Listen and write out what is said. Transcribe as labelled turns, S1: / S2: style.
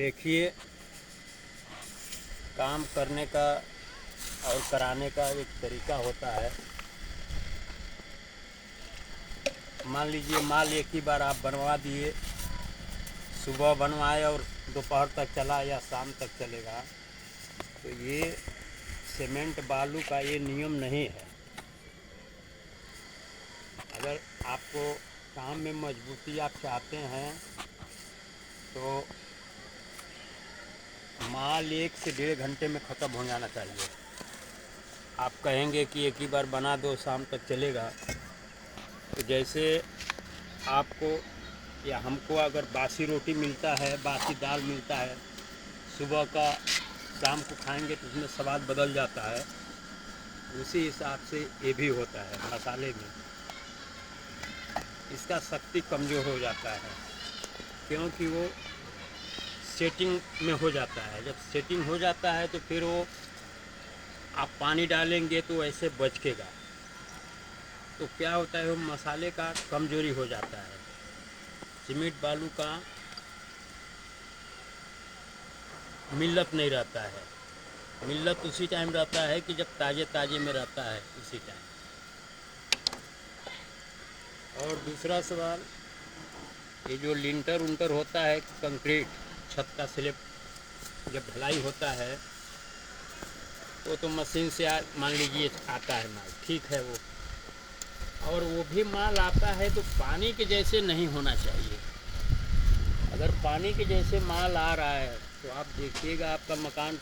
S1: देखिए, काम करने का और कराने का एक तरीका होता है। मान लीजिए माल एक ही बार आप बनवा दिए, सुबह बनवाए और दोपहर तक चला या शाम तक चलेगा, तो ये सीमेंट बालू का ये नियम नहीं है। अगर आपको काम में मजबूती आप चाहते हैं तो माल 1 से 1.5 घंटे में ख़त्म हो जाना चाहिए। आप कहेंगे कि एक ही बार बना दो शाम तक चलेगा, तो जैसे आपको या हमको अगर बासी रोटी मिलता है, बासी दाल मिलता है, सुबह का शाम को खाएंगे तो उसमें स्वाद बदल जाता है। उसी हिसाब से ये भी होता है मसाले में, इसका शक्ति कमज़ोर हो जाता है क्योंकि वो सेटिंग में हो जाता है। जब सेटिंग हो जाता है तो फिर वो आप पानी डालेंगे तो ऐसे बचकेगा, तो क्या होता है वो मसाले का कमजोरी हो जाता है। सीमेंट बालू का मिल्लत नहीं रहता है। मिल्लत उसी टाइम रहता है कि जब ताज़े ताज़े में रहता है, उसी टाइम। और दूसरा सवाल, ये जो लिंटर उंटर होता है, कंक्रीट छत का स्लैब जब ढलाई होता है वो तो मशीन से मान लीजिए आता है माल, ठीक है वो, और वो भी माल आता है तो पानी के जैसे नहीं होना चाहिए। अगर पानी के जैसे माल आ रहा है तो आप देखिएगा आपका मकान